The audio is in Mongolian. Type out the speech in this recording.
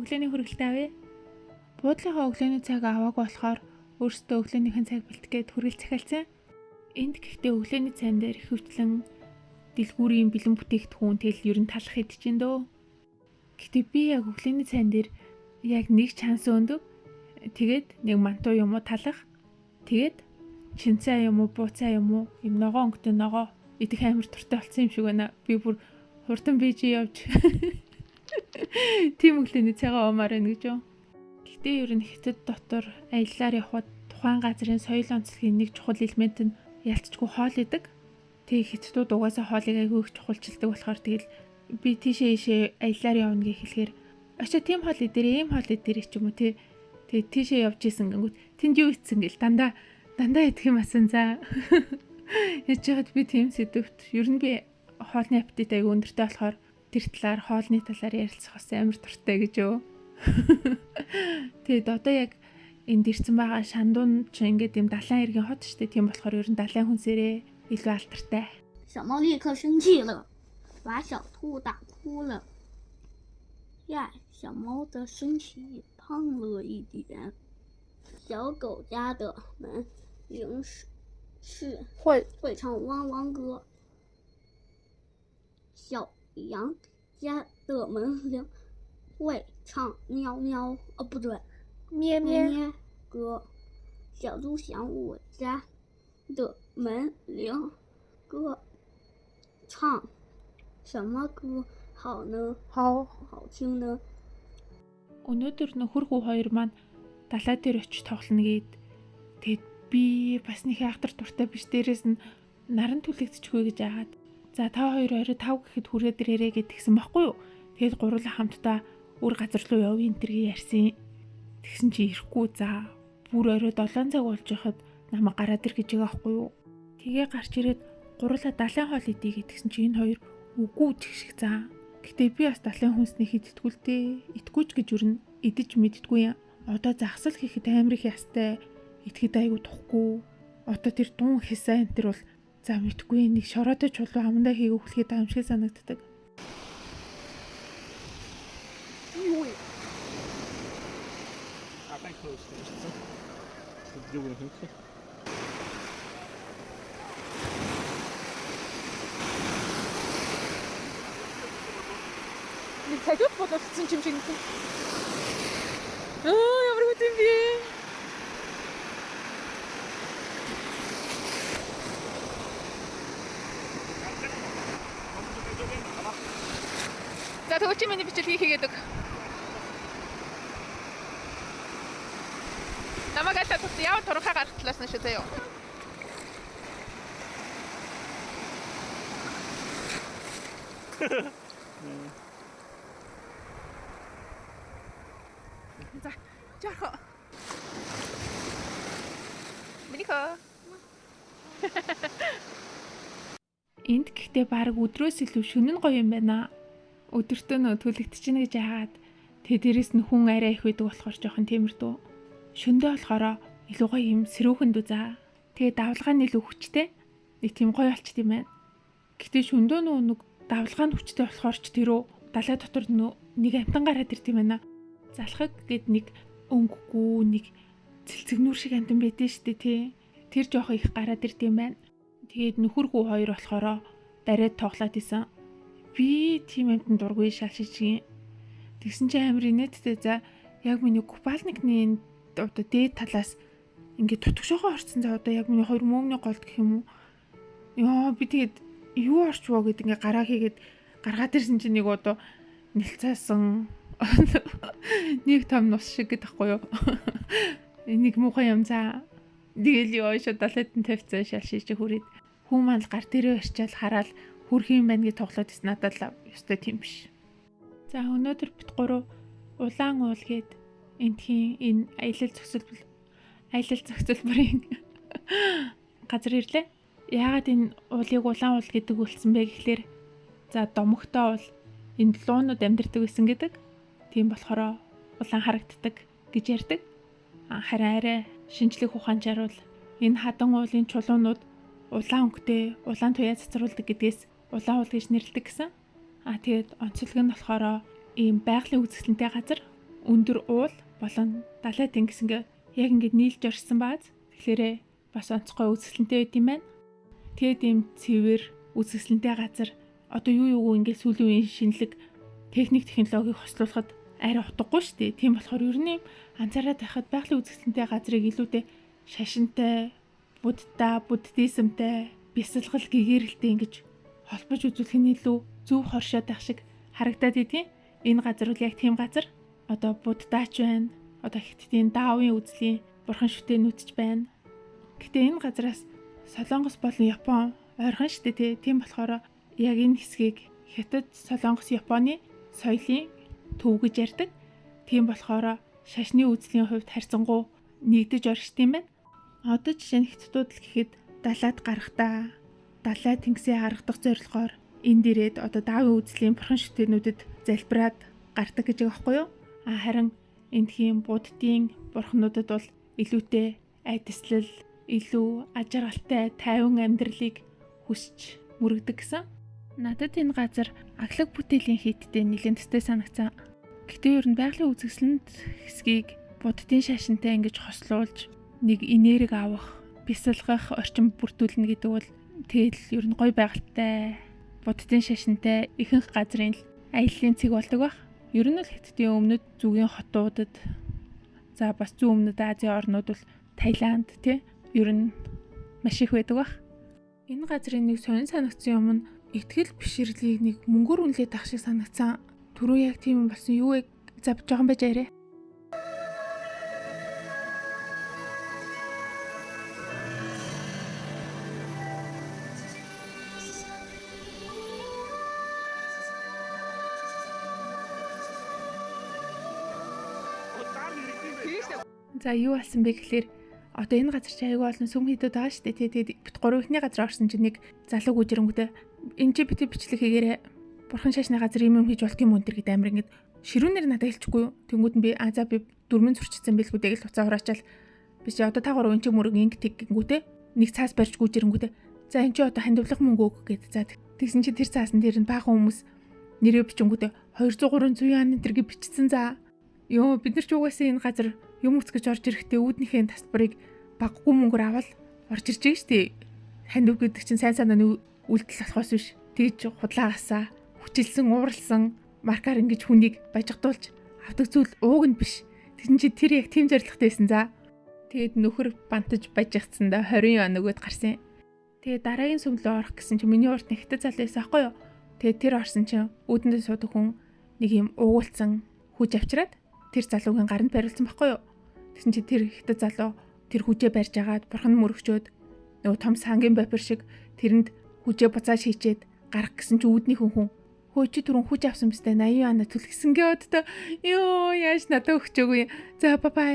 өглөөний хүргэлтээ авъя. Буудлынхаа өглөөний цаг аваагүй болохоор өөрсдөө өглөөнийхэн цаг бэлтгээд хүргэл захиалсан. Энд гэхдээ өглөөний цайн дээр хөвчлэн дэлгүүрийн бэлэн бүтээгдэхүүн тэгэл ер нь талах хэд чинь дөө. Гэтэ би яг өглөөний цайн дээр яг нэг чанс өндөг. Тэгээд нэг мантуу юм уу талах. Тэгээд шинцээ юм уу бууцаа юм уу юм ногоо өнгөтэй ногоо идэх амар туртай болсон юм шиг байна. Би бүр хурдан бийж явж тийм өглөөний цагаа уумаар байна гэж юу. Гэхдээ ер нь хятад дотор аяллаар явхад тухайн газрын соёл онцлогийн нэг чухал элемент нь ялцчгүй хоол идэг. Тэгээ хятадууд угаасаа хоолыг айгүй их чухалчилдаг болохоор тэгэл би тийшээ аяллаар явна гэж хэлэхээр очоо тийм хоол идэрээ ийм хоол идэрээ ч юм уу тий. Тэгээ тийшээ явж исэн гингүүд тэнд юу ицсэн гэл дандаа идэх юм асан за. Яж чад би тийм сэдвт ер нь би хоолны аппетит айгүй өндөртэй болохоор тэр талаар хоолны талаар ярилцах бас амар дуртай гэж юу. Тэгээд одоо яг энд ирсэн байгаа Шандун ч ингээд юм далайн иргэн хот штэ тийм болохоор ер нь далайн хүнсээрээ илүү алдартай. 小猫立刻生气了，把小兔打哭了。呀，小猫的身体也胖了一点。小狗家的门铃是会唱汪汪歌。小羊家的门铃会唱喵喵，不对，咩咩咩歌。小猪想我家的门铃歌唱什么歌好呢？好听呢。 Өнөөдөр нөхөр хүү хоёр маань далай дээр очиж тоглоно гээд тэгэд би бас нэг айхтар дуртай биш дээрээс нь наран түлэгдчихгүй гэж аагаад за та хоёр орой 5 гэхэд хүрээд ирээрээ гэд тэгсэн байхгүй юу. Тэгэд гурлаа хамтдаа үр газар руу явъя энэ төргий ярьсан. Тэгсэн чи ирэхгүй за бүр орой 7 цаг болж байхад намайг гараад ир гэж байгаа байхгүй юу. Тэгээ гарч ирээд гурлаа далайн хоол идэ гэдгсэн чи энэ хоёр үгүй тэгшиг заа. Гэтэ би бас далайн хүнсний хиддггүй л дээ. Итгүүч гэж өрнө. Идэж мэддгүй юм. Одоо загсал хийхэд амар их ястай. Итгэхэд айгу тухгүй. Одоо тэр дун хэсэ энэ төр бол за мэдгүй нэг шороотой чулуу амандаа хийгээ хүлхээд байгаа юм шиг санагддаг. Нэг цагт боловсон юм шиг нэг. Ямар хөт юм бэ? За тэгвэл чи миний бичлэгийг хийгээд өг. Намайг аль тат яв турхаа гарах талаас нь шүү заяа. За, жахо. Минийхөө. Энд гэхдээ баг өдрөөс илүү шөнө нь гоё юм байна. Өдөртөө нөө төлөгдчихнэ гэж яагаад тэгээ дээрэс нь хүн арай их байдаг болохоор жоохон тиймэрдүү. Шөндөө болохоор илүү гоё юм сэрүүхэнд үзаа. Тэгээ давлгаа нь илүү хүчтэй. Нэг тийм гоё болчт юм байна. Гэтэ шөндөө нэг давлгаа нь хүчтэй болохоор ч тэрөө далай дотор нэг амтан гараад ирд юм байна. Залхаг гэд нэг өнгөгүй нэг цэлцэгнүүр шиг амтан байдэн штэ тий. Тэр жоох их гараад ирд юм байна. Тэгээд нөхөр хүү хоёр болохоро дараад тоглоод исэн. Би тийм амтан дургүй шалшиж. Тэгсэн чи амар инээдтэй за яг миний купальникны одоо дээд талаас ингээд тутагшоогоо орцсон за одоо яг миний хоёр мөөмний голд гэх юм уу. Яа би тэгээд юу орчвоо гэд ингээ гараа хийгээд гаргаад ирсэн чинь нэг одоо нэлцаасан нэг том нус шиг гэдэгхгүй юу. Энийг муухай юм за. Тэгэл ёо шо далайд нь тавьцаа шалшиж хүрээд хүн маань гар дээрээ орчаал хараад хүрх юм байна гэж тоглоод ирсэн надад л ёстой тийм биш. За өнөөдөр бит гурав улаан уул гээд энтхийн энэ аялал зохицуулбарын газар ирлээ. Яагаад энэ уулыг улаан уул гэдэг үлдсэн бэ гэхлээр за домогтой уул энд луунууд амьдардаг гэсэн гэдэг. Тийм болохоор улаан харагддаг гэж ярьдаг. Харин арай шинжлэх ухаанчаар бол энэ хадан уулын чулуунууд улаан өнгөтэй улаан туяа цацруулдаг гэдгээс улаан уул гэж нэрлэдэг гэсэн. Тэгээд онцлог нь болохоор ийм байгалийн үзэсгэлэнтэй газар өндөр уул болон далай тэнгис ингээ яг ингээд нийлж орсон бааз. Тэгэхээр бас онцгой үзэсгэлэнтэй байт юм байна. Тэгээд ийм цэвэр үзэсгэлэнтэй газар одоо юу ингээд сүүлийн үеийн шинэлэг техник технологиг хослуулахад арай утгагүй шүү дээ. Тийм болохоор ер нь анзаараад байхад байгалийн үзэсгэлэнтэй газрыг илүүтэй шашинтай, буддизмтай, бясалгал гэгэрэлтэй ингэж холбож үзүүлэх нь илүү зөв хоршоод байх шиг харагдаад идэв. Энэ газар бол яг тийм газар. Одоо буддач байна. Одоо Хятадын даовын үзлийн бурхан шүтээнүүдч байна. Гэтэ энэ газараас Солонгос болон Япон ойрхон шүү дээ. Тийм болохоор яг энэ хэсгийг Хятад, Солонгос, Японы соёлын төв гэж ярьдаг. Тийм болохоор шашны үзлийн хувьд харьцангуй нэгдэж оршд юм байна. Одоо жишээ нь Хятадууд л гэхэд далайд гарахдаа далай тэнгисээ харагдах зорилгоор энд ирээд одоо даавын үзлийн бурхан шүтээнүүдэд залбираад гардаг гэж байгаа байхгүй юу? Харин эндхийн буддийн бурхнуудад бол илүүтэй айдслал, илүү аж аргалтай, тайван амьдралыг хүсч мөрөгдөг гэсэн. Надад энэ газар аглаг бүтээлийн хийтдээ нэлээд төстэй санагцсан. Гэтэ ер нь байгалийн үзэсгэлэнт хэсгийг буддийн шашинтай ингэж хослуулж нэг энерги авах, бясалгах орчин бүрдүүлнэ гэдэг бол тэгэл ер нь гоё байгальтай, буддийн шашинтай ихэнх газрын аяллаа цэг болдог баг. Ер нь л Хятадын өмнөд зүгийн хотуудад за бас зүүн өмнөд Азийн орнууд бол Таиланд тий ер нь маш их байдаг баг. Энэ газрын нэг сонин санагдсан юм нь итгэл бишрлийг нэг мөнгөөр үнэлээд ах шиг санагдсан. Түрүү яг тийм болсон юу вэ? За жоохон байж арай. За юу болсон бэ гэхээр одоо энэ газар чи аягүй олон сүм хийдэд байгаа шүү дээ. Тэгээд бит гурав ихний газар орсон чинь нэг залуу гүжирэнгүүтэй энэ чи бит бичлэг хийгээрээ бурхан шашны газар юм хийж болт юм өнтер гэдэг амир ингээд ширүүнээр надад хэлчихгүй юу. Тэнгүүд нь би за би дөрмөн зурчсан бэлгүү тэгэл уцаа хураачаал биш одоо та гурав энэ чи мөрөг инг тэггэнгүүтэй нэг цаас барьж гүжирэнгүүтэй за энэ чи одоо хандивлах мөнгө өг гэдэг. За тэгсэн чи тэр цаасан дээр нь баахан хүмүүс нэрээ бичингүүтэй 200 300 яан энэ төр гэж бичсэн. За ёо бид нар ч угаасаа энэ газар юм үцгэж орж ирэхдээ үүднийхээ тасбарыг баггүй мөнгөөр аваад орж ирж байгаа шүү дээ. Хандив гэдэг чинь сайн санааны үйлдэл болохоос биш. Тэгж худлаагасаа хүчилсэн, ууралсан маркаар ингэж хүнийг бажигдуулж авдаг зүйл ууг нь биш. Тэгсэн чи тэр яг тийм зоригтой байсан за. Тэгээд нөхөр бантаж бажигдсан да 20 он нөгөөд гарсан. Тэгээд дараагийн сүмлөө орох гэсэн чи миний урт нэгтэй зал байсан аахгүй юу. Тэгээд тэр орсон чинь үүдэндээ суудаг хүн нэг юм уугуулсан хүж авчираад тэр залуугийн гаранд барилсан байхгүй юу. Тэгсэн чи тэр ихтэй залуу тэр хүжээ барьж агаад бурхан мөрөгчөөд нөгөө том сангийн бопер шиг тэрэнд хүжээ буцааж хийчээд гарах гэсэн чи үүдний хүн хөө чи түрүүн хүж авсан бистэй 80 ана түлхсэн гээд ёо яаж надад өгчөөгүй. За бай бай.